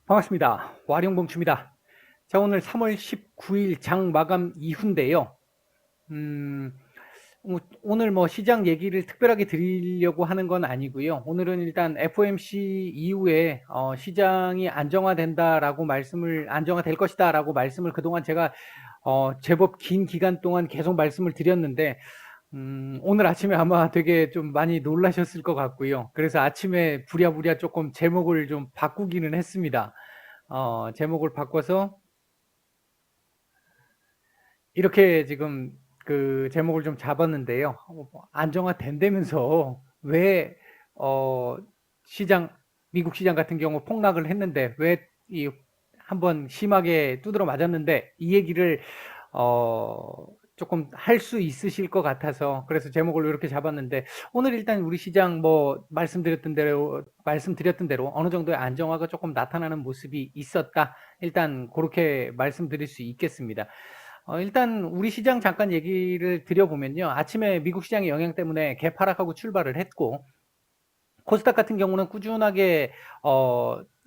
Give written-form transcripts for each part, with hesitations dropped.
반갑습니다. 와룡봉추입니다. 자, 오늘 3월 19일 장 마감 이후인데요. 음, 오늘 뭐 시장 얘기를 특별하게 드리려고 하는 건 아니고요. 오늘은 일단 FOMC 이후에 시장이 안정화될 것이다라고 말씀을 그동안 제가 제법 긴 기간 동안 계속 말씀을 드렸는데, 오늘 아침에 아마 되게 좀 많이 놀라셨을 것 같고요. 그래서 아침에 부랴부랴 조금 제목을 좀 바꾸기는 했습니다. 제목을 바꿔서 이렇게 지금 그 제목을 좀 잡았는데요. 안정화된다면서 왜 어, 시장 미국 시장 같은 경우 폭락을 했는데 왜 이 한번 심하게 두드러 맞았는데 이 얘기를 조금 할 수 있으실 것 같아서 그래서 제목을 이렇게 잡았는데 오늘 일단 우리 시장 뭐 말씀드렸던 대로 어느 정도의 안정화가 조금 나타나는 모습이 있었다. 일단 그렇게 말씀드릴 수 있겠습니다. 일단 우리 시장 잠깐 얘기를 드려보면요. 아침에 미국 시장의 영향 때문에 개파락하고 출발을 했고 코스닥 같은 경우는 꾸준하게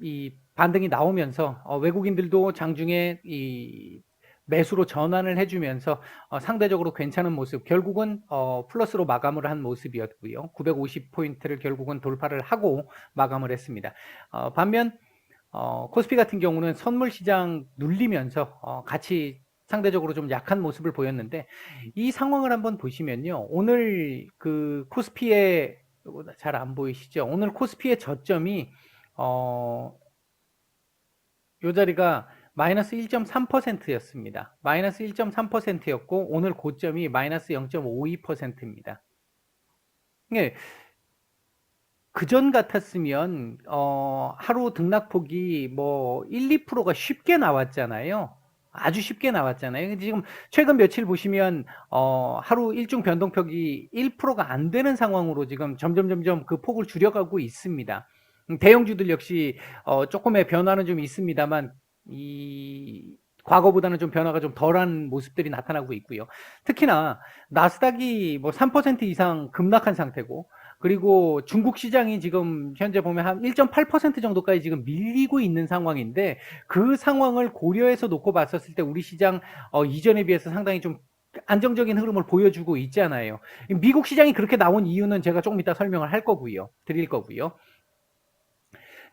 이 반등이 나오면서 외국인들도 장중에 이 매수로 전환을 해주면서 상대적으로 괜찮은 모습, 결국은 플러스로 마감을 한 모습이었고요. 950포인트를 결국은 돌파를 하고 마감을 했습니다. 반면 코스피 같은 경우는 선물 시장 눌리면서 같이 상대적으로 좀 약한 모습을 보였는데 이 상황을 한번 보시면요. 오늘 그 코스피의 잘 안 보이시죠? 오늘 코스피의 저점이 요 자리가 마이너스 1.3%였습니다. 마이너스 1.3%였고 오늘 고점이 마이너스 0.52%입니다. 예, 그전 같았으면 하루 등락폭이 뭐 1, 2%가 쉽게 나왔잖아요. 아주 쉽게 나왔잖아요. 지금 최근 며칠 보시면 하루 일중 변동폭이 1%가 안 되는 상황으로 지금 점점 그 폭을 줄여가고 있습니다. 대형주들 역시 조금의 변화는 좀 있습니다만 이 과거보다는 좀 변화가 좀 덜한 모습들이 나타나고 있고요. 특히나 나스닥이 뭐 3% 이상 급락한 상태고 그리고 중국 시장이 지금 현재 보면 한 1.8% 정도까지 지금 밀리고 있는 상황인데 그 상황을 고려해서 놓고 봤었을 때 우리 시장 이전에 비해서 상당히 좀 안정적인 흐름을 보여주고 있잖아요. 미국 시장이 그렇게 나온 이유는 제가 조금 이따 설명을 드릴 거고요.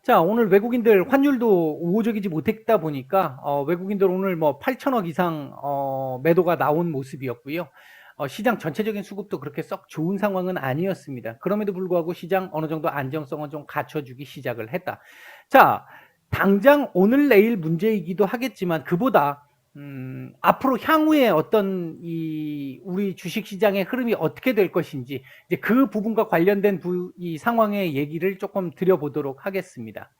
자, 오늘 외국인들 환율도 우호적이지 못했다 보니까 외국인들 오늘 뭐 8천억 이상 매도가 나온 모습이었고요. 시장 전체적인 수급도 그렇게 썩 좋은 상황은 아니었습니다. 그럼에도 불구하고 시장 어느 정도 안정성은 좀 갖춰주기 시작을 했다. 자, 당장 오늘 내일 문제이기도 하겠지만 그보다 앞으로 향후에 어떤 우리 주식 시장의 흐름이 어떻게 될 것인지 이제 그 부분과 관련된 이 상황의 얘기를 조금 드려보도록 하겠습니다.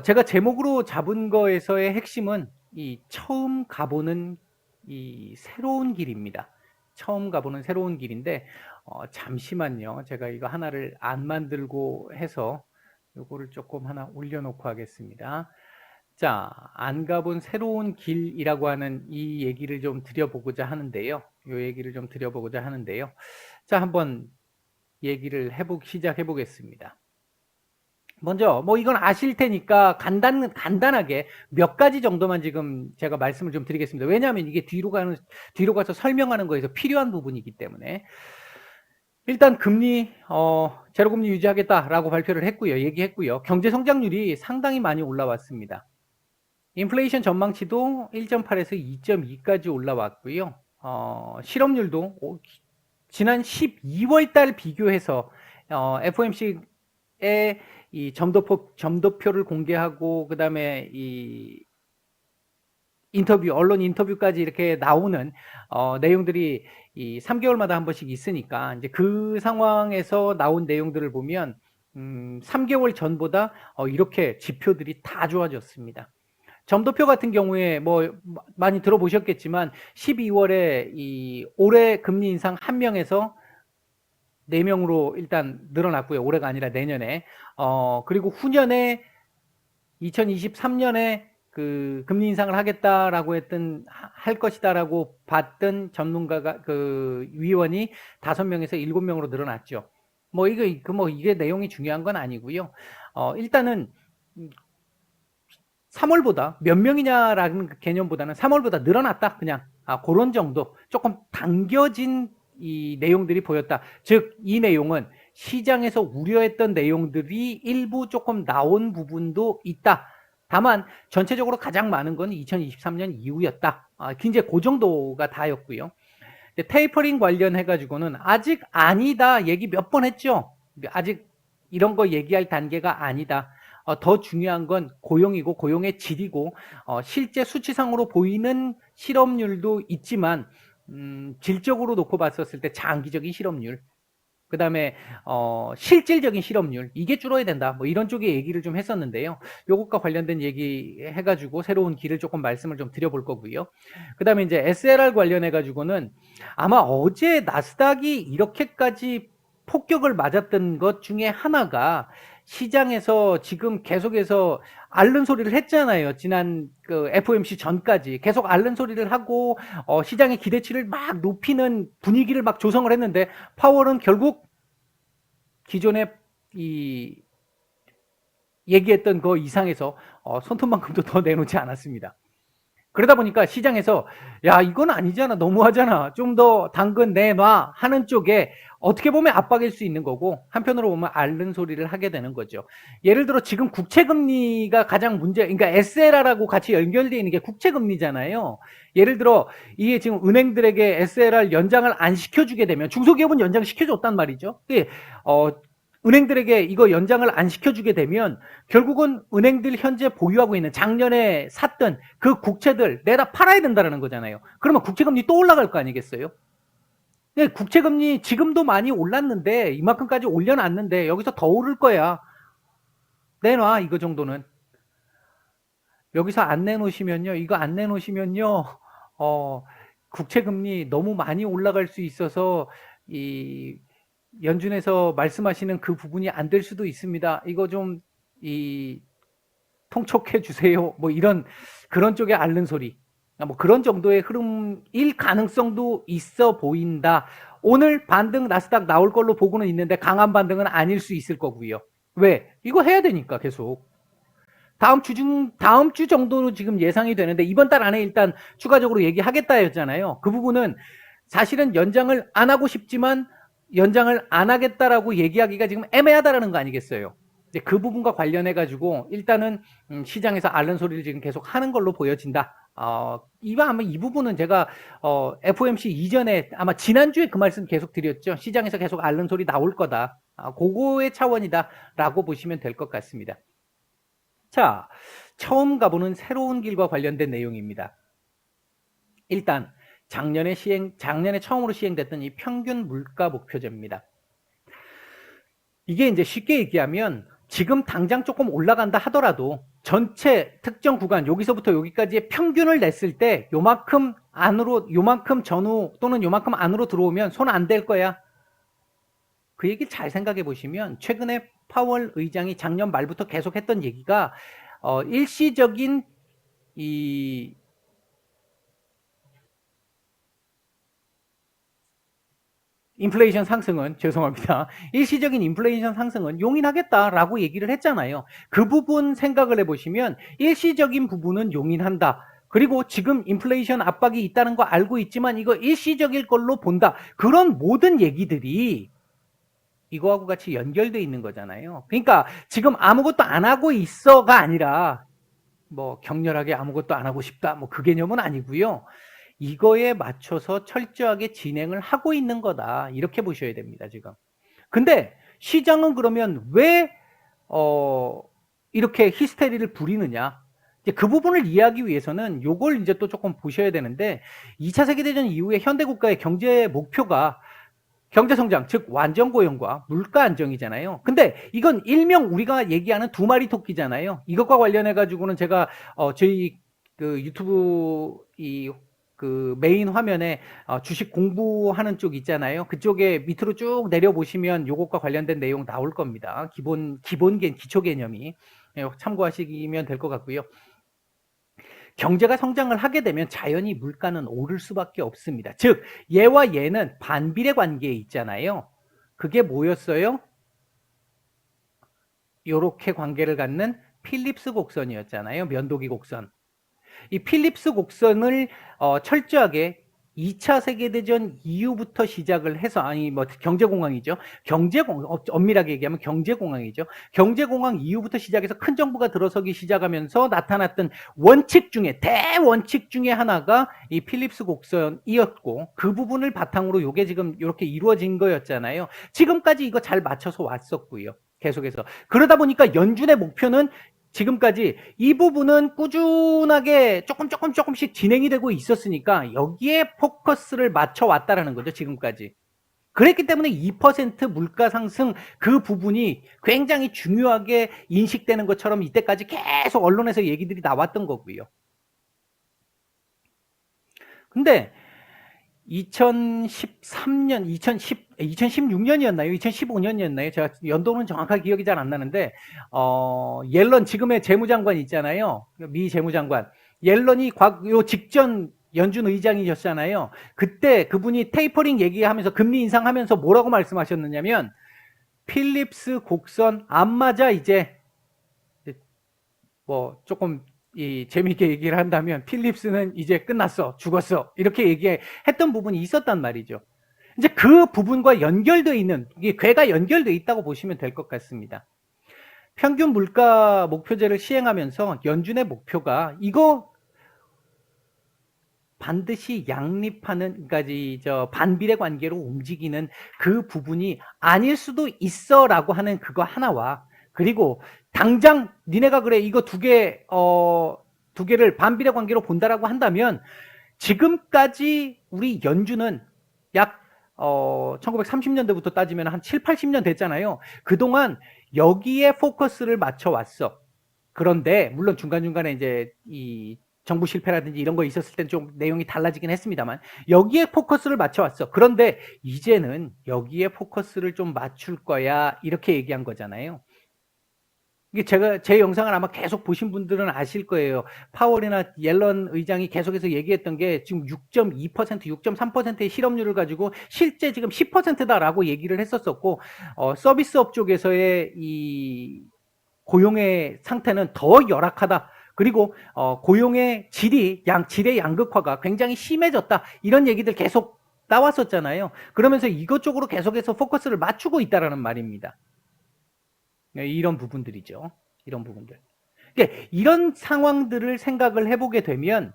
제가 제목으로 잡은 거에서의 핵심은 이 처음 가보는 이 새로운 길입니다. 처음 가보는 새로운 길인데 잠시만요. 제가 이거 하나를 안 만들고 해서 요거를 조금 하나 올려놓고 하겠습니다. 자, 안 가본 새로운 길이라고 하는 이 얘기를 좀 드려보고자 하는데요. 요 얘기를 좀 드려보고자 하는데요. 자, 한번 얘기를 시작해 보겠습니다. 먼저 뭐 이건 아실 테니까 간단하게 몇 가지 정도만 지금 제가 말씀을 좀 드리겠습니다. 왜냐하면 이게 뒤로 가서 설명하는 거에서 필요한 부분이기 때문에 일단 금리 제로금리 유지하겠다라고 발표를 했고요. 얘기했고요. 경제 성장률이 상당히 많이 올라왔습니다. 인플레이션 전망치도 1.8에서 2.2까지 올라왔고요. 실업률도 지난 12월 달 비교해서 FOMC의 이 점도표를 공개하고 그다음에 이 언론 인터뷰까지 이렇게 나오는 내용들이 이 3개월마다 한 번씩 있으니까 이제 그 상황에서 나온 내용들을 보면 3개월 전보다 이렇게 지표들이 다 좋아졌습니다. 점도표 같은 경우에 뭐 많이 들어보셨겠지만 12월에 이 올해 금리 인상 1명에서 4명으로 일단 늘어났고요. 올해가 아니라 내년에. 그리고 후년에 2023년에 그 금리 인상을 하겠다라고 할 것이다라고 봤던 전문가가 그 위원이 5명에서 7명으로 늘어났죠. 뭐 이게 내용이 중요한 건 아니고요. 일단은 3월보다 몇 명이냐라는 개념보다는 3월보다 늘어났다. 그냥 그런 정도. 조금 당겨진 이 내용들이 보였다. 즉 이 내용은 시장에서 우려했던 내용들이 일부 조금 나온 부분도 있다. 다만 전체적으로 가장 많은 건 2023년 이후였다. 이제 그 정도가 다였고요. 테이퍼링 관련해 가지고는 아직 아니다 얘기 몇 번 했죠. 아직 이런 거 얘기할 단계가 아니다. 더 중요한 건 고용이고 고용의 질이고 실제 수치상으로 보이는 실업률도 있지만 질적으로 놓고 봤었을 때 장기적인 실업률, 그 다음에 실질적인 실업률 이게 줄어야 된다. 뭐 이런 쪽의 얘기를 좀 했었는데요. 요것과 관련된 얘기 해가지고 새로운 길을 조금 말씀을 좀 드려볼 거고요. 그 다음에 이제 SLR 관련해 가지고는 아마 어제 나스닥이 이렇게까지 폭격을 맞았던 것 중에 하나가 시장에서 지금 계속해서 앓는 소리를 했잖아요. 지난 그 FOMC 전까지 계속 앓는 소리를 하고 시장의 기대치를 막 높이는 분위기를 막 조성을 했는데 파월은 결국 기존에 이 얘기했던 그 이상에서 손톱만큼도 더 내놓지 않았습니다. 그러다 보니까 시장에서 야 이건 아니잖아, 너무하잖아, 좀 더 당근 내놔 하는 쪽에 어떻게 보면 압박일 수 있는 거고, 한편으로 보면 앓는 소리를 하게 되는 거죠. 예를 들어 지금 국채금리가 가장 문제, 그러니까 SLR하고 같이 연결되어 있는 게 국채금리잖아요. 예를 들어 이게 지금 은행들에게 SLR 연장을 안 시켜주게 되면, 중소기업은 연장 시켜줬단 말이죠. 은행들에게 이거 연장을 안 시켜주게 되면 결국은 은행들 현재 보유하고 있는 작년에 샀던 그 국채들 내다 팔아야 된다는 거잖아요. 그러면 국채금리 또 올라갈 거 아니겠어요? 네, 국채금리 지금도 많이 올랐는데 이만큼까지 올려놨는데 여기서 더 오를 거야. 내놔 이거 정도는. 여기서 안 내놓으시면요, 이거 안 내놓으시면요, 국채금리 너무 많이 올라갈 수 있어서 이 연준에서 말씀하시는 그 부분이 안 될 수도 있습니다. 이거 좀 통촉해 주세요. 뭐 이런 그런 쪽에 앓는 소리. 뭐 그런 정도의 흐름일 가능성도 있어 보인다. 오늘 반등 나스닥 나올 걸로 보고는 있는데 강한 반등은 아닐 수 있을 거고요. 왜? 이거 해야 되니까 계속. 다음 주 정도로 지금 예상이 되는데 이번 달 안에 일단 추가적으로 얘기하겠다 했잖아요. 그 부분은 사실은 연장을 안 하고 싶지만 연장을 안 하겠다라고 얘기하기가 지금 애매하다라는 거 아니겠어요? 그 부분과 관련해 가지고 일단은 시장에서 앓는 소리를 지금 계속 하는 걸로 보여진다. 아마 이 부분은 제가 FOMC 이전에 아마 지난주에 그 말씀 계속 드렸죠. 시장에서 계속 앓는 소리 나올 거다. 그거의 차원이다라고 보시면 될 것 같습니다. 자, 처음 가보는 새로운 길과 관련된 내용입니다. 일단 작년에 처음으로 시행됐던 이 평균 물가 목표제입니다. 이게 이제 쉽게 얘기하면 지금 당장 조금 올라간다 하더라도 전체 특정 구간 여기서부터 여기까지의 평균을 냈을 때 요만큼 안으로, 요만큼 전후 또는 요만큼 안으로 들어오면 손 안 댈 거야. 그 얘기를 잘 생각해 보시면 최근에 파월 의장이 작년 말부터 계속했던 얘기가 일시적인 이 인플레이션 상승은, 죄송합니다, 일시적인 인플레이션 상승은 용인하겠다라고 얘기를 했잖아요. 그 부분 생각을 해보시면 일시적인 부분은 용인한다. 그리고 지금 인플레이션 압박이 있다는 거 알고 있지만 이거 일시적일 걸로 본다. 그런 모든 얘기들이 이거하고 같이 연결되어 있는 거잖아요. 그러니까 지금 아무것도 안 하고 있어가 아니라 뭐 격렬하게 아무것도 안 하고 싶다, 뭐 그 개념은 아니고요. 이거에 맞춰서 철저하게 진행을 하고 있는 거다, 이렇게 보셔야 됩니다 지금. 근데 시장은 그러면 왜 이렇게 히스테리를 부리느냐, 이제 그 부분을 이해하기 위해서는 요걸 이제 또 조금 보셔야 되는데, 2차 세계대전 이후에 현대 국가의 경제 목표가 경제성장, 즉 완전고용과 물가 안정이잖아요. 근데 이건 일명 우리가 얘기하는 두 마리 토끼잖아요. 이것과 관련해 가지고는 제가 저희 그 유튜브 그 메인 화면에 주식 공부하는 쪽 있잖아요. 그쪽에 밑으로 쭉 내려보시면 요것과 관련된 내용 나올 겁니다. 기초 개념이 참고하시면 될 것 같고요. 경제가 성장을 하게 되면 자연히 물가는 오를 수밖에 없습니다. 즉 얘와 얘는 반비례 관계에 있잖아요. 그게 뭐였어요? 요렇게 관계를 갖는 필립스 곡선이었잖아요. 면도기 곡선. 이 필립스 곡선을 철저하게 2차 세계대전 이후부터 시작을 해서, 아니 뭐 경제공황이죠. 엄밀하게 얘기하면 경제공황이죠. 경제공황 이후부터 시작해서 큰 정부가 들어서기 시작하면서 나타났던 원칙 중에, 대원칙 중에 하나가 이 필립스 곡선이었고, 그 부분을 바탕으로 요게 지금 이렇게 이루어진 거였잖아요. 지금까지 이거 잘 맞춰서 왔었고요. 계속해서. 그러다 보니까 연준의 목표는 지금까지 이 부분은 꾸준하게 조금씩 진행이 되고 있었으니까 여기에 포커스를 맞춰 왔다라는 거죠, 지금까지. 그랬기 때문에 2% 물가 상승 그 부분이 굉장히 중요하게 인식되는 것처럼 이때까지 계속 언론에서 얘기들이 나왔던 거고요. 근데 2013년, 2016년이었나요? 2015년이었나요? 제가 연도는 정확하게 기억이 잘 안 나는데, 옐런, 지금의 재무장관 있잖아요. 미 재무장관. 옐런이 요 직전 연준 의장이셨잖아요. 그때 그분이 테이퍼링 얘기하면서 금리 인상하면서 뭐라고 말씀하셨느냐면, 필립스 곡선 안 맞아, 이제. 뭐, 조금, 재밌게 얘기를 한다면 필립스는 이제 끝났어, 죽었어, 이렇게 얘기했던 부분이 있었단 말이죠. 이제 그 부분과 연결되어 있는, 이게 궤가 연결되어 있다고 보시면 될 것 같습니다. 평균 물가 목표제를 시행하면서 연준의 목표가 이거 반드시 양립하는, 그러니까 반비례 관계로 움직이는 그 부분이 아닐 수도 있어라고 하는 그거 하나와, 그리고 당장 니네가 그래 이거 두 개를 반비례 관계로 본다라고 한다면, 지금까지 우리 연준은 약 1930년대부터 따지면 한 7, 80년 됐잖아요. 그동안 여기에 포커스를 맞춰 왔어. 그런데 물론 중간중간에 이제 이 정부 실패라든지 이런 거 있었을 땐 좀 내용이 달라지긴 했습니다만, 여기에 포커스를 맞춰왔어. 그런데 이제는 여기에 포커스를 좀 맞출 거야, 이렇게 얘기한 거잖아요. 이게 제가 제 영상을 아마 계속 보신 분들은 아실 거예요. 파월이나 옐런 의장이 계속해서 얘기했던 게 지금 6.2%, 6.3%의 실업률을 가지고 실제 지금 10%다라고 얘기를 했었었고, 서비스업 쪽에서의 이 고용의 상태는 더 열악하다. 그리고 고용의 질의 양극화가 굉장히 심해졌다. 이런 얘기들 계속 나왔었잖아요. 그러면서 이것 쪽으로 계속해서 포커스를 맞추고 있다라는 말입니다. 이런 부분들이죠. 이런 부분들. 그러니까 이런 상황들을 생각을 해보게 되면,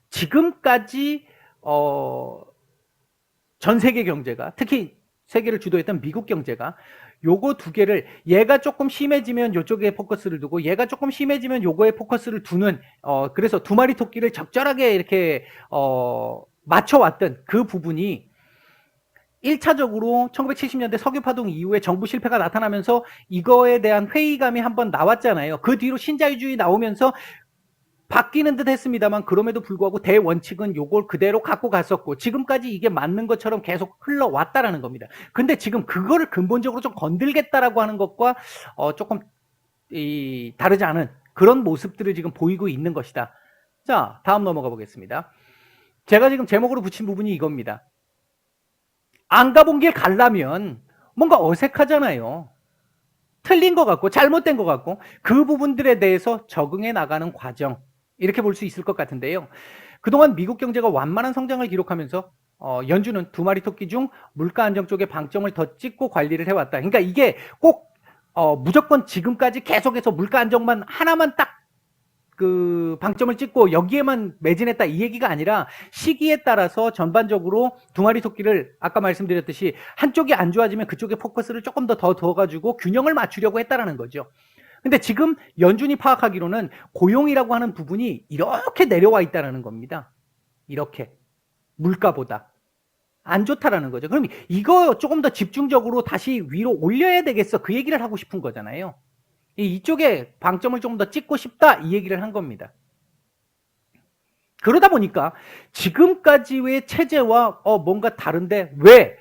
지금까지 전 세계 경제가, 특히 세계를 주도했던 미국 경제가 요거 두 개를, 얘가 조금 심해지면 요쪽에 포커스를 두고 얘가 조금 심해지면 요거에 포커스를 두는, 그래서 두 마리 토끼를 적절하게 이렇게 맞춰왔던 그 부분이 1차적으로 1970년대 석유파동 이후에 정부 실패가 나타나면서 이거에 대한 회의감이 한번 나왔잖아요. 그 뒤로 신자유주의 나오면서 바뀌는 듯 했습니다만, 그럼에도 불구하고 대원칙은 요걸 그대로 갖고 갔었고, 지금까지 이게 맞는 것처럼 계속 흘러왔다라는 겁니다. 근데 지금 그거를 근본적으로 좀 건들겠다라고 하는 것과 조금 다르지 않은 그런 모습들을 지금 보이고 있는 것이다. 자, 다음 넘어가 보겠습니다. 제가 지금 제목으로 붙인 부분이 이겁니다. 안 가본 길 가려면 뭔가 어색하잖아요. 틀린 것 같고 잘못된 것 같고, 그 부분들에 대해서 적응해 나가는 과정, 이렇게 볼 수 있을 것 같은데요. 그동안 미국 경제가 완만한 성장을 기록하면서 연준은 두 마리 토끼 중 물가 안정 쪽에 방점을 더 찍고 관리를 해왔다. 그러니까 이게 꼭 무조건 지금까지 계속해서 물가 안정만 하나만 딱 그 방점을 찍고 여기에만 매진했다, 이 얘기가 아니라 시기에 따라서 전반적으로 두 마리 토끼를, 아까 말씀드렸듯이 한쪽이 안 좋아지면 그쪽에 포커스를 조금 더 둬가지고 균형을 맞추려고 했다라는 거죠. 근데 지금 연준이 파악하기로는 고용이라고 하는 부분이 이렇게 내려와 있다는 겁니다. 이렇게 물가보다 안 좋다라는 거죠. 그럼 이거 조금 더 집중적으로 다시 위로 올려야 되겠어, 그 얘기를 하고 싶은 거잖아요. 이쪽에 방점을 조금 더 찍고 싶다, 이 얘기를 한 겁니다. 그러다 보니까 지금까지의 체제와 뭔가 다른데, 왜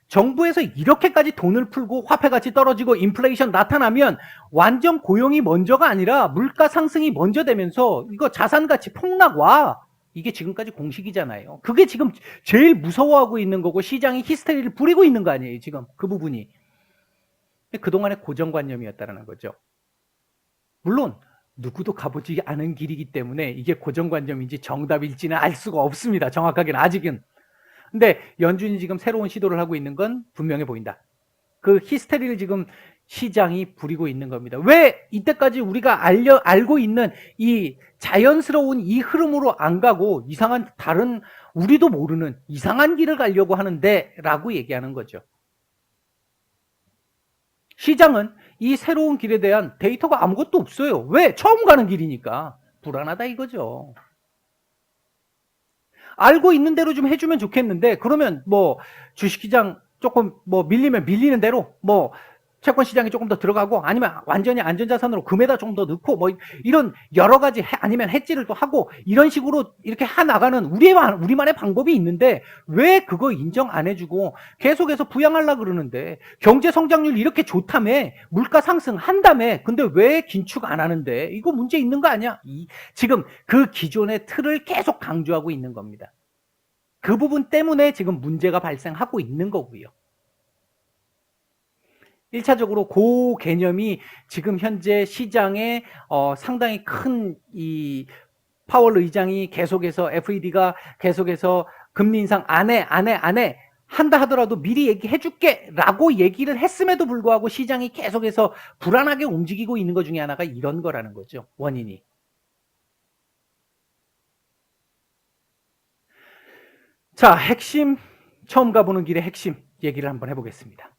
정부에서 이렇게까지 돈을 풀고 화폐가치 떨어지고 인플레이션 나타나면 완전 고용이 먼저가 아니라 물가 상승이 먼저 되면서 이거 자산가치 폭락 와, 이게 지금까지 공식이잖아요. 그게 지금 제일 무서워하고 있는 거고, 시장이 히스테리를 부리고 있는 거 아니에요, 지금 그 부분이. 그동안의 고정관념이었다는 거죠. 물론 누구도 가보지 않은 길이기 때문에 이게 고정관념인지 정답일지는 알 수가 없습니다. 정확하게는 아직은. 근데 연준이 지금 새로운 시도를 하고 있는 건 분명해 보인다. 그 히스테리를 지금 시장이 부리고 있는 겁니다. 왜 이때까지 우리가 알고 있는 이 자연스러운 이 흐름으로 안 가고 이상한 다른 우리도 모르는 이상한 길을 가려고 하는데 라고 얘기하는 거죠. 시장은 이 새로운 길에 대한 데이터가 아무것도 없어요. 왜? 처음 가는 길이니까. 불안하다 이거죠. 알고 있는 대로 좀 해주면 좋겠는데 그러면 뭐 주식시장 조금 뭐 밀리면 밀리는 대로 뭐 채권 시장에 조금 더 들어가고 아니면 완전히 안전자산으로 금에다 좀 더 넣고 뭐 이런 여러 가지 아니면 해지를 또 하고 이런 식으로 이렇게 나가는 우리만의 방법이 있는데 왜 그거 인정 안 해주고 계속해서 부양하려고 그러는데 경제 성장률 이렇게 좋다며 물가 상승한다며 근데 왜 긴축 안 하는데 이거 문제 있는 거 아니야? 지금 그 기존의 틀을 계속 강조하고 있는 겁니다. 그 부분 때문에 지금 문제가 발생하고 있는 거고요. 1차적으로 그 개념이 지금 현재 시장에 상당히 큰 이 파월 의장이 계속해서 FED가 계속해서 금리 인상 안 해 한다 하더라도 미리 얘기해 줄게 라고 얘기를 했음에도 불구하고 시장이 계속해서 불안하게 움직이고 있는 것 중에 하나가 이런 거라는 거죠. 원인이. 자, 핵심 처음 가보는 길의 핵심 얘기를 한번 해보겠습니다.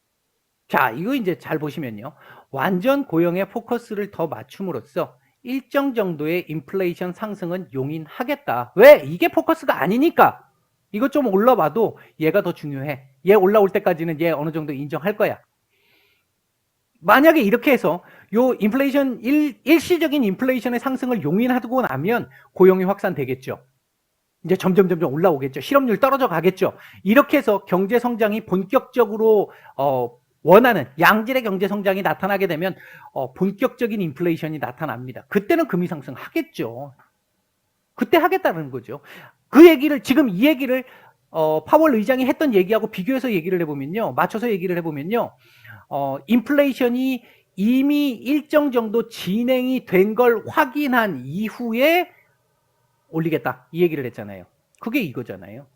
자, 이거 이제 잘 보시면요. 완전 고용에 포커스를 더 맞춤으로써 일정 정도의 인플레이션 상승은 용인하겠다. 왜? 이게 포커스가 아니니까. 이거 좀 올라봐도 얘가 더 중요해. 얘 올라올 때까지는 얘 어느 정도 인정할 거야. 만약에 이렇게 해서 요 인플레이션 일시적인 인플레이션의 상승을 용인하고 나면 고용이 확산되겠죠. 이제 점점 올라오겠죠. 실업률 떨어져 가겠죠. 이렇게 해서 경제 성장이 본격적으로 원하는 양질의 경제 성장이 나타나게 되면 본격적인 인플레이션이 나타납니다. 그때는 금리 상승하겠죠. 그때 하겠다는 거죠. 그 얘기를 지금 이 얘기를 파월 의장이 했던 얘기하고 비교해서 얘기를 해보면요. 맞춰서 얘기를 해보면요. 인플레이션이 이미 일정 정도 진행이 된 걸 확인한 이후에 올리겠다. 이 얘기를 했잖아요. 그게 이거잖아요.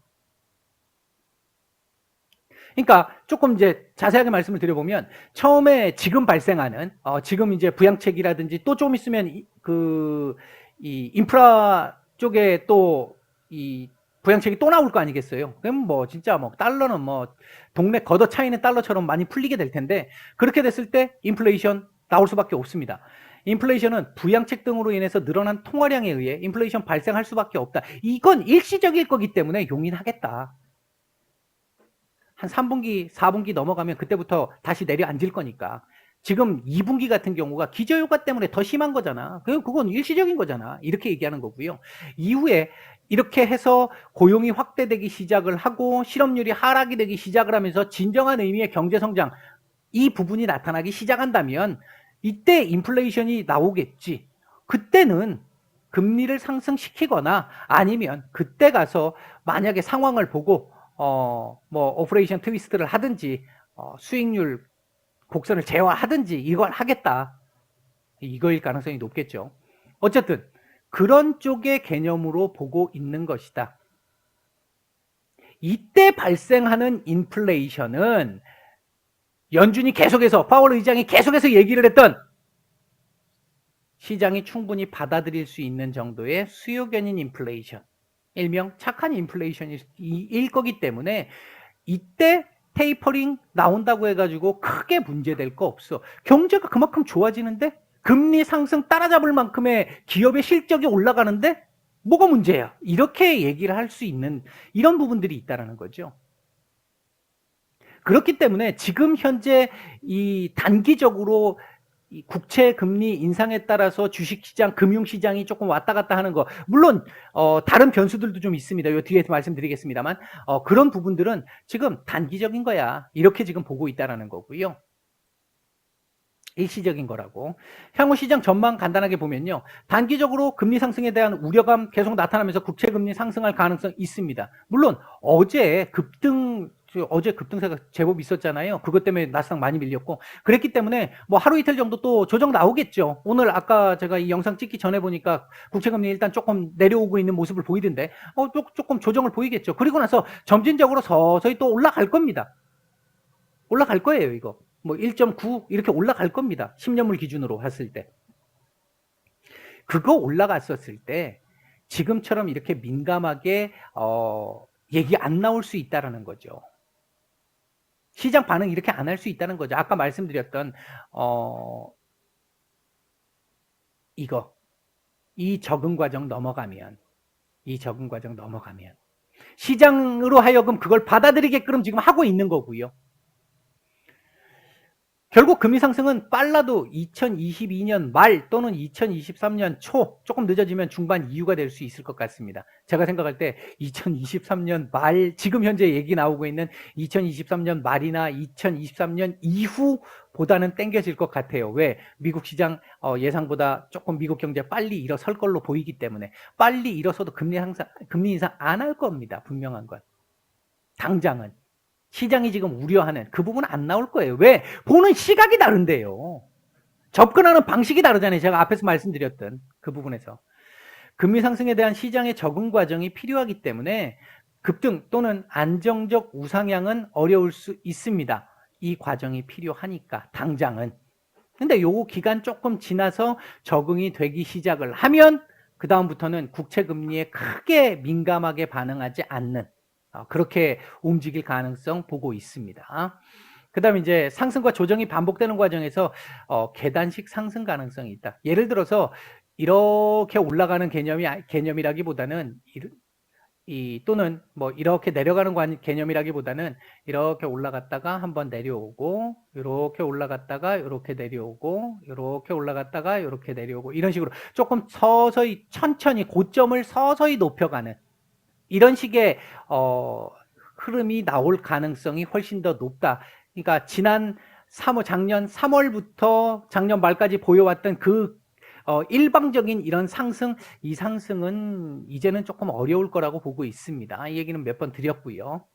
그러니까 조금 이제 자세하게 말씀을 드려보면 처음에 지금 발생하는 지금 이제 부양책이라든지 또 좀 있으면 이 인프라 쪽에 또 이 부양책이 또 나올 거 아니겠어요? 그럼 뭐 진짜 뭐 달러는 뭐 동네 걷어 차이는 달러처럼 많이 풀리게 될 텐데 그렇게 됐을 때 인플레이션 나올 수밖에 없습니다. 인플레이션은 부양책 등으로 인해서 늘어난 통화량에 의해 인플레이션 발생할 수밖에 없다. 이건 일시적일 거기 때문에 용인하겠다. 한 3분기, 4분기 넘어가면 그때부터 다시 내려앉을 거니까. 지금 2분기 같은 경우가 기저효과 때문에 더 심한 거잖아. 그건 일시적인 거잖아. 이렇게 얘기하는 거고요. 이후에 이렇게 해서 고용이 확대되기 시작을 하고 실업률이 하락이 되기 시작을 하면서 진정한 의미의 경제성장 이 부분이 나타나기 시작한다면 이때 인플레이션이 나오겠지. 그때는 금리를 상승시키거나 아니면 그때 가서 만약에 상황을 보고 뭐 오퍼레이션 트위스트를 하든지 수익률 곡선을 제어하든지 이걸 하겠다. 이거일 가능성이 높겠죠. 어쨌든 그런 쪽의 개념으로 보고 있는 것이다. 이때 발생하는 인플레이션은 연준이 계속해서 파월 의장이 계속해서 얘기를 했던 시장이 충분히 받아들일 수 있는 정도의 수요견인 인플레이션, 일명 착한 인플레이션일 거기 때문에 이때 테이퍼링 나온다고 해가지고 크게 문제될 거 없어. 경제가 그만큼 좋아지는데 금리 상승 따라잡을 만큼의 기업의 실적이 올라가는데 뭐가 문제야? 이렇게 얘기를 할 수 있는 이런 부분들이 있다는 거죠. 그렇기 때문에 지금 현재 이 단기적으로 이 국채 금리 인상에 따라서 주식시장, 금융시장이 조금 왔다 갔다 하는 거 물론 다른 변수들도 좀 있습니다. 요 뒤에 말씀드리겠습니다만 그런 부분들은 지금 단기적인 거야. 이렇게 지금 보고 있다는 거고요. 일시적인 거라고. 향후 시장 전망 간단하게 보면요. 단기적으로 금리 상승에 대한 우려감 계속 나타나면서 국채 금리 상승할 가능성이 있습니다. 물론 어제 급등 어제 급등세가 제법 있었잖아요. 그것 때문에 나스닥 많이 밀렸고 그랬기 때문에 뭐 하루 이틀 정도 또 조정 나오겠죠. 오늘 아까 제가 이 영상 찍기 전에 보니까 국채금리 일단 조금 내려오고 있는 모습을 보이던데 조금 조정을 보이겠죠. 그리고 나서 점진적으로 서서히 또 올라갈 겁니다. 올라갈 거예요. 이거 뭐 1.9 이렇게 올라갈 겁니다. 10년물 기준으로 했을 때. 그거 올라갔었을 때 지금처럼 이렇게 민감하게 얘기 안 나올 수 있다라는 거죠. 시장 반응 이렇게 안 할 수 있다는 거죠. 아까 말씀드렸던 이 적응 과정 넘어가면 시장으로 하여금 그걸 받아들이게끔 지금 하고 있는 거고요. 결국 금리 상승은 빨라도 2022년 말 또는 2023년 초, 조금 늦어지면 중반 이유가 될 수 있을 것 같습니다. 제가 생각할 때 2023년 말, 지금 현재 얘기 나오고 있는 2023년 말이나 2023년 이후보다는 땡겨질 것 같아요. 왜? 미국 시장 예상보다 조금 미국 경제 빨리 일어설 걸로 보이기 때문에 빨리 일어서도 금리 인상 안 할 겁니다. 분명한 건. 당장은. 시장이 지금 우려하는 그 부분은 안 나올 거예요. 왜? 보는 시각이 다른데요. 접근하는 방식이 다르잖아요. 제가 앞에서 말씀드렸던 그 부분에서. 금리 상승에 대한 시장의 적응 과정이 필요하기 때문에 급등 또는 안정적 우상향은 어려울 수 있습니다. 이 과정이 필요하니까 당장은. 근데 요 기간 조금 지나서 적응이 되기 시작을 하면 그 다음부터는 국채 금리에 크게 민감하게 반응하지 않는 그렇게 움직일 가능성 보고 있습니다. 그 다음에 이제 상승과 조정이 반복되는 과정에서 계단식 상승 가능성이 있다. 예를 들어서 이렇게 올라가는 개념이라기보다는 또는 뭐 이렇게 내려가는 개념이라기보다는 이렇게 올라갔다가 한번 내려오고 이렇게 올라갔다가 이렇게 내려오고 이렇게 올라갔다가 이렇게 내려오고 이런 식으로 조금 서서히 천천히 고점을 서서히 높여가는 이런 식의 흐름이 나올 가능성이 훨씬 더 높다. 그러니까 작년 3월부터 작년 말까지 보여왔던 그 일방적인 이런 상승, 이 상승은 이제는 조금 어려울 거라고 보고 있습니다. 이 얘기는 몇 번 드렸고요.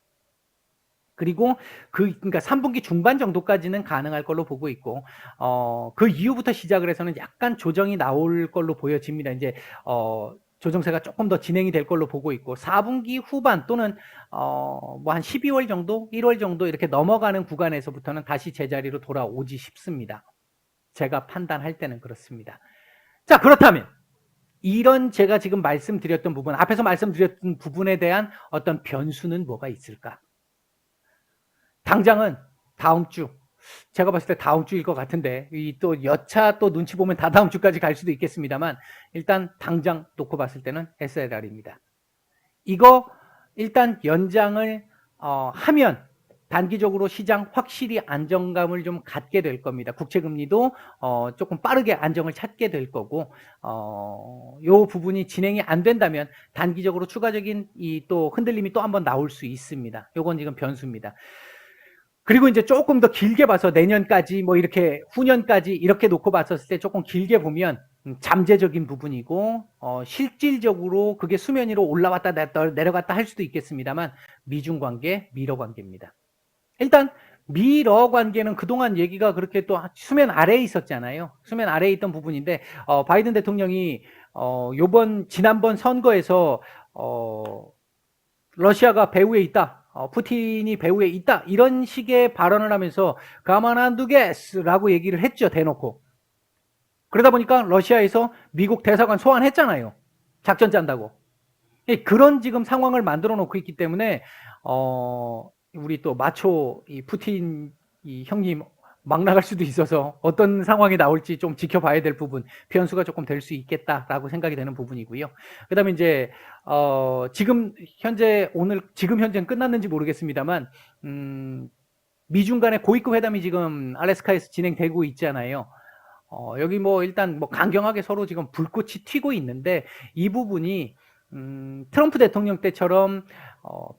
그리고 그러니까 3분기 중반 정도까지는 가능할 걸로 보고 있고, 그 이후부터 시작을 해서는 약간 조정이 나올 걸로 보여집니다. 이제, 조정세가 조금 더 진행이 될 걸로 보고 있고 4분기 후반 또는 뭐 한 12월 정도, 1월 정도 이렇게 넘어가는 구간에서부터는 다시 제자리로 돌아오지 싶습니다. 제가 판단할 때는 그렇습니다. 자, 그렇다면 이런 제가 지금 말씀드렸던 부분, 앞에서 말씀드렸던 부분에 대한 어떤 변수는 뭐가 있을까? 당장은 다음 주, 제가 봤을 때 다음 주일 것 같은데 또 여차 또 눈치 보면 다다음 주까지 갈 수도 있겠습니다만 일단 당장 놓고 봤을 때는 SLR입니다. 이거 일단 연장을 하면 단기적으로 시장 확실히 안정감을 좀 갖게 될 겁니다. 국채금리도 조금 빠르게 안정을 찾게 될 거고 요 부분이 진행이 안 된다면 단기적으로 추가적인 또 흔들림이 또 한번 나올 수 있습니다. 요건 지금 변수입니다. 그리고 이제 조금 더 길게 봐서 내년까지 뭐 이렇게 후년까지 이렇게 놓고 봤었을 때 조금 길게 보면 잠재적인 부분이고 실질적으로 그게 수면 위로 올라왔다 내려갔다 할 수도 있겠습니다만 미중 관계, 미러 관계입니다. 일단 미러 관계는 그동안 얘기가 그렇게 또 수면 아래에 있었잖아요. 수면 아래에 있던 부분인데 바이든 대통령이 지난번 선거에서 러시아가 배후에 있다. 푸틴이 배후에 있다. 이런 식의 발언을 하면서 가만 안 두겠라고 얘기를 했죠. 대놓고. 그러다 보니까 러시아에서 미국 대사관 소환했잖아요. 작전 짠다고. 그런 지금 상황을 만들어 놓고 있기 때문에 우리 또 마초 이 푸틴 이 형님 막 나갈 수도 있어서 어떤 상황이 나올지 좀 지켜봐야 될 부분, 변수가 조금 될 수 있겠다라고 생각이 되는 부분이고요. 그다음에 이제 지금 현재는 끝났는지 모르겠습니다만 미중 간의 고위급 회담이 지금 알래스카에서 진행되고 있잖아요. 여기 뭐 일단 뭐 강경하게 서로 지금 불꽃이 튀고 있는데 이 부분이 트럼프 대통령 때처럼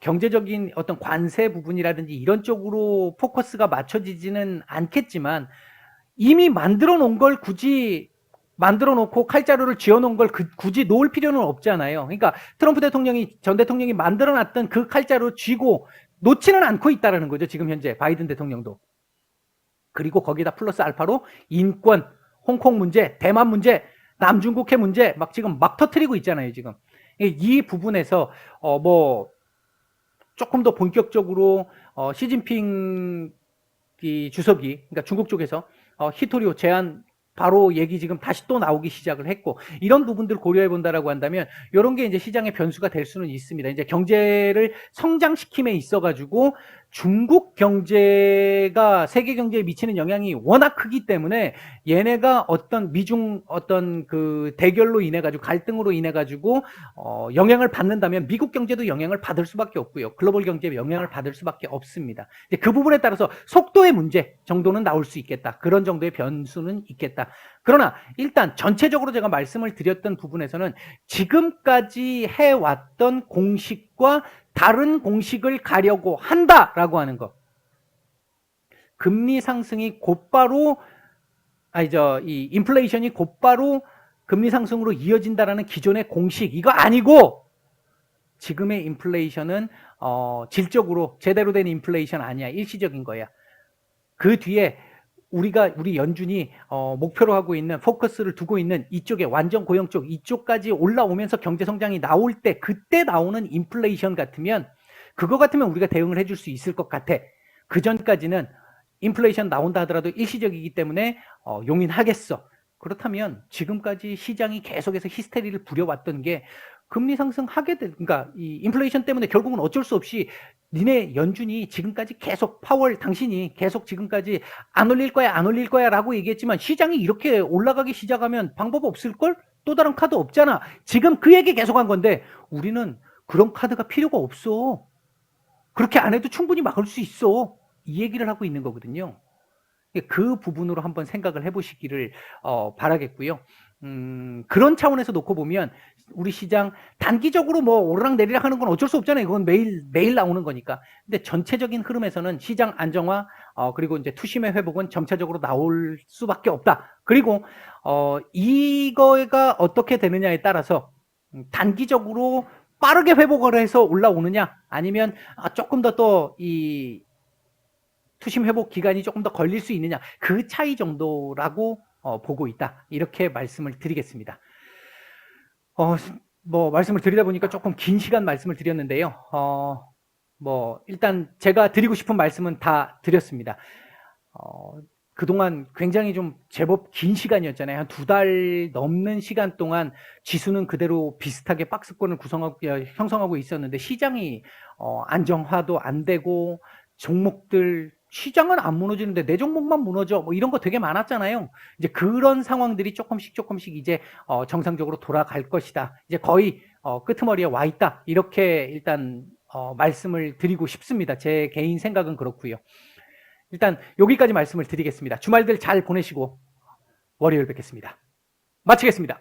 경제적인 어떤 관세 부분이라든지 이런 쪽으로 포커스가 맞춰지지는 않겠지만 이미 만들어 놓은 걸 굳이 만들어 놓고 칼자루를 쥐어 놓은 걸 굳이 놓을 필요는 없잖아요. 그러니까 트럼프 전 대통령이 만들어 놨던 그 칼자루 쥐고 놓지는 않고 있다는 거죠. 지금 현재 바이든 대통령도. 그리고 거기다 플러스 알파로 인권, 홍콩 문제, 대만 문제, 남중국해 문제 막 지금 막 터트리고 있잖아요. 지금 이 부분에서 뭐 조금 더 본격적으로 시진핑 이 주석이, 그러니까 중국 쪽에서 히토리오 제안 바로 얘기 지금 다시 또 나오기 시작을 했고, 이런 부분들 고려해 본다라고 한다면 이런 게 이제 시장의 변수가 될 수는 있습니다. 이제 경제를 성장시킴에 있어 가지고 중국 경제가 세계 경제에 미치는 영향이 워낙 크기 때문에 얘네가 어떤 미중 어떤 그 대결로 인해 가지고 갈등으로 인해 가지고 영향을 받는다면 미국 경제도 영향을 받을 수밖에 없고요. 글로벌 경제에 영향을 받을 수밖에 없습니다. 이제 그 부분에 따라서 속도의 문제 정도는 나올 수 있겠다. 그런 정도의 변수는 있겠다. 그러나 일단 전체적으로 제가 말씀을 드렸던 부분에서는 지금까지 해왔던 공식과 다른 공식을 가려고 한다라고 하는 것. 금리 상승이 곧바로 이 인플레이션이 곧바로 금리 상승으로 이어진다라는 기존의 공식, 이거 아니고 지금의 인플레이션은 질적으로 제대로 된 인플레이션 아니야. 일시적인 거야. 그 뒤에 우리 연준이 목표로 하고 있는, 포커스를 두고 있는 이쪽에 완전 고용 쪽, 이쪽까지 올라오면서 경제 성장이 나올 때 그때 나오는 인플레이션 같으면, 그거 같으면 우리가 대응을 해줄 수 있을 것 같아. 그 전까지는 인플레이션 나온다 하더라도 일시적이기 때문에 용인하겠어. 그렇다면 지금까지 시장이 계속해서 히스테리를 부려왔던 게 금리 상승하게 된, 그러니까 이 인플레이션 때문에 결국은 어쩔 수 없이 니네 연준이 지금까지 계속 파월, 당신이 계속 지금까지 안 올릴 거야, 안 올릴 거야 라고 얘기했지만 시장이 이렇게 올라가기 시작하면 방법 없을걸? 또 다른 카드 없잖아. 지금 그 얘기 계속 한 건데 우리는 그런 카드가 필요가 없어. 그렇게 안 해도 충분히 막을 수 있어. 이 얘기를 하고 있는 거거든요. 그 부분으로 한번 생각을 해보시기를 바라겠고요. 그런 차원에서 놓고 보면 우리 시장 단기적으로 뭐 오르락 내리락 하는 건 어쩔 수 없잖아요. 그건 매일 나오는 거니까. 근데 전체적인 흐름에서는 시장 안정화, 그리고 이제 투심의 회복은 점차적으로 나올 수밖에 없다. 그리고 이거가 어떻게 되느냐에 따라서 단기적으로 빠르게 회복을 해서 올라오느냐, 아니면 조금 더 또 이 투심 회복 기간이 조금 더 걸릴 수 있느냐, 그 차이 정도라고 보고 있다. 이렇게 말씀을 드리겠습니다. 뭐 말씀을 드리다 보니까 조금 긴 시간 말씀을 드렸는데요. 뭐 일단 제가 드리고 싶은 말씀은 다 드렸습니다. 그동안 굉장히 좀 제법 긴 시간이었잖아요. 한 2달 넘는 시간 동안 지수는 그대로 비슷하게 박스권을 형성하고 있었는데 시장이 안정화도 안 되고, 종목들 시장은 안 무너지는데 내 종목만 무너져, 뭐 이런 거 되게 많았잖아요. 이제 그런 상황들이 조금씩 이제 정상적으로 돌아갈 것이다. 이제 거의 끄트머리에 와 있다. 이렇게 일단 말씀을 드리고 싶습니다. 제 개인 생각은 그렇고요. 일단 여기까지 말씀을 드리겠습니다. 주말들 잘 보내시고 월요일 뵙겠습니다. 마치겠습니다.